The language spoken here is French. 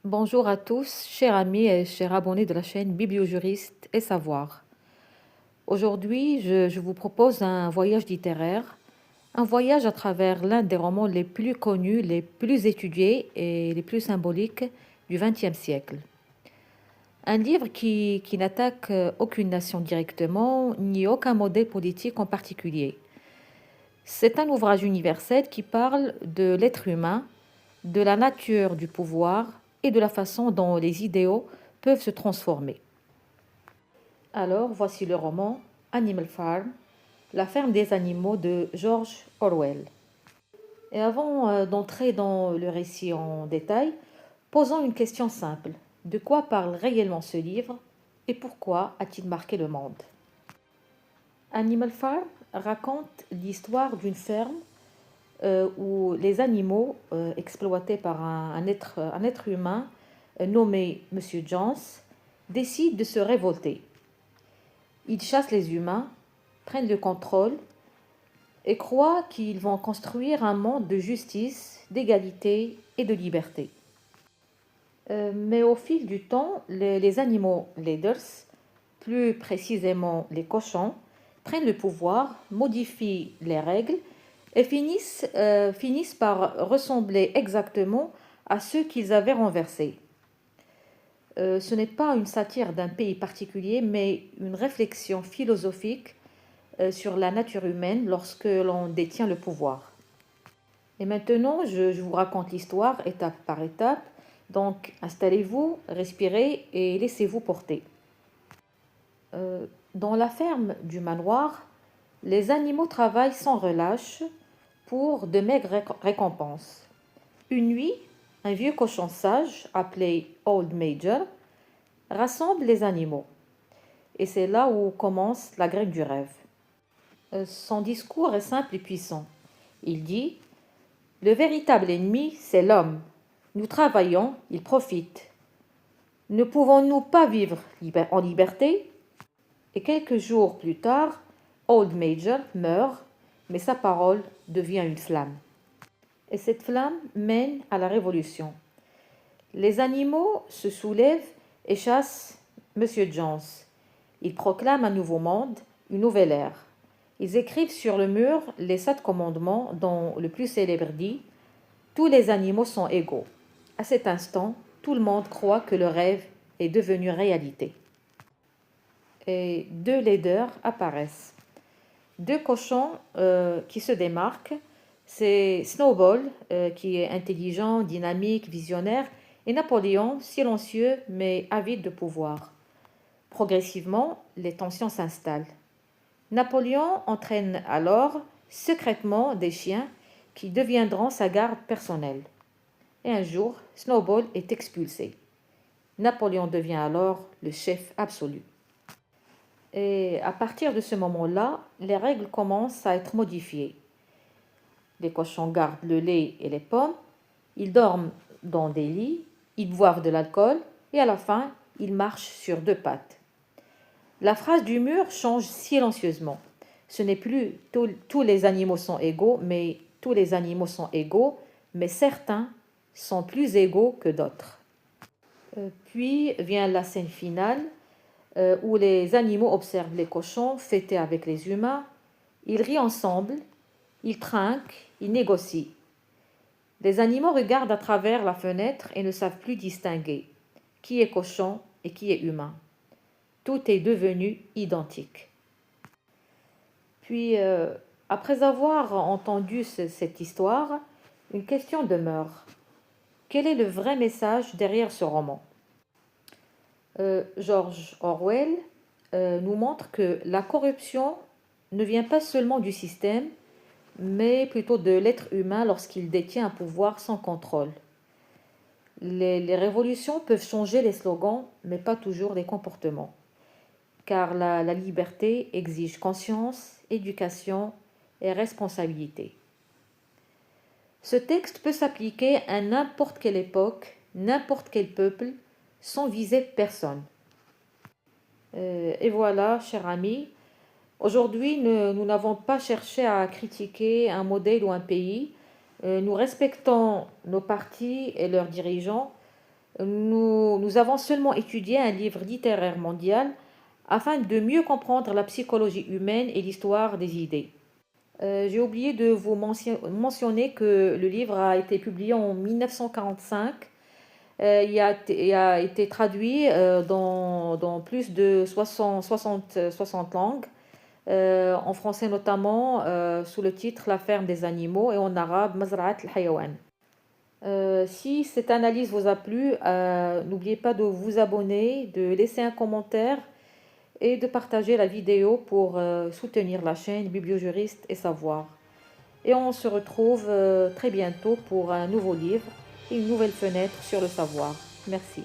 Bonjour à tous, chers amis et chers abonnés de la chaîne Bibliojuriste et Savoir. Aujourd'hui, je vous propose un voyage littéraire, un voyage à travers l'un des romans les plus connus, les plus étudiés et les plus symboliques du XXe siècle. Un livre qui n'attaque aucune nation directement, ni aucun modèle politique en particulier. C'est un ouvrage universel qui parle de l'être humain, de la nature du pouvoir et de la façon dont les idéaux peuvent se transformer. Alors, voici le roman Animal Farm, la ferme des animaux de George Orwell. Et avant d'entrer dans le récit en détail, posons une question simple. De quoi parle réellement ce livre et pourquoi a-t-il marqué le monde? Animal Farm raconte l'histoire d'une ferme où les animaux exploités par un être humain nommé Monsieur Jones décident de se révolter. Ils chassent les humains, prennent le contrôle et croient qu'ils vont construire un monde de justice, d'égalité et de liberté. Mais au fil du temps, les animaux leaders, plus précisément les cochons, prennent le pouvoir, modifient les règles et finissent par ressembler exactement à ceux qu'ils avaient renversés. Ce n'est pas une satire d'un pays particulier, mais une réflexion philosophique sur la nature humaine lorsque l'on détient le pouvoir. Et maintenant, je vous raconte l'histoire étape par étape. Donc, installez-vous, respirez et laissez-vous porter. Dans la ferme du manoir, les animaux travaillent sans relâche pour de maigres récompenses. Une nuit, un vieux cochon sage, appelé Old Major, rassemble les animaux. Et c'est là où commence la graine du rêve. Son discours est simple et puissant. Il dit « Le véritable ennemi, c'est l'homme. Nous travaillons, il profite. Ne pouvons-nous pas vivre en liberté ?» Et quelques jours plus tard, Old Major meurt, mais sa parole devient une flamme. Et cette flamme mène à la révolution. Les animaux se soulèvent et chassent Monsieur Jones. Ils proclament un nouveau monde, une nouvelle ère. Ils écrivent sur le mur les 7 commandements dont le plus célèbre dit « Tous les animaux sont égaux ». À cet instant, tout le monde croit que le rêve est devenu réalité. Et 2 leaders apparaissent. 2 cochons qui se démarquent. C'est Snowball, qui est intelligent, dynamique, visionnaire, et Napoléon, silencieux mais avide de pouvoir. Progressivement, les tensions s'installent. Napoléon entraîne alors secrètement des chiens qui deviendront sa garde personnelle. Et un jour, Snowball est expulsé. Napoléon devient alors le chef absolu. Et à partir de ce moment-là, les règles commencent à être modifiées. Les cochons gardent le lait et les pommes, ils dorment dans des lits, ils boivent de l'alcool et à la fin, ils marchent sur 2 pattes. La phrase du mur change silencieusement. Ce n'est plus tous les animaux sont égaux, mais tous les animaux sont égaux, mais certains sont plus égaux que d'autres. Puis vient la scène finale où les animaux observent les cochons fêter avec les humains. Ils rient ensemble, ils trinquent, ils négocient. Les animaux regardent à travers la fenêtre et ne savent plus distinguer qui est cochon et qui est humain. Tout est devenu identique. Puis, après avoir entendu cette histoire, une question demeure. Quel est le vrai message derrière ce roman? George Orwell nous montre que la corruption ne vient pas seulement du système, mais plutôt de l'être humain lorsqu'il détient un pouvoir sans contrôle. Les révolutions peuvent changer les slogans, mais pas toujours les comportements. Car la liberté exige conscience, éducation et responsabilité. Ce texte peut s'appliquer à n'importe quelle époque, n'importe quel peuple, sans viser personne. Et voilà, chers amis, aujourd'hui, nous n'avons pas cherché à critiquer un modèle ou un pays. Nous respectons nos partis et leurs dirigeants. Nous avons seulement étudié un livre littéraire mondial afin de mieux comprendre la psychologie humaine et l'histoire des idées. J'ai oublié de vous mentionner que le livre a été publié en 1945. Il a été traduit dans plus de 60 langues, en français notamment, sous le titre La ferme des animaux et en arabe Mazra'at al-Hayawan. Si cette analyse vous a plu, n'oubliez pas de vous abonner, de laisser un commentaire et de partager la vidéo pour soutenir la chaîne Bibliojuriste et Savoir. Et on se retrouve très bientôt pour un nouveau livre et une nouvelle fenêtre sur le savoir. Merci.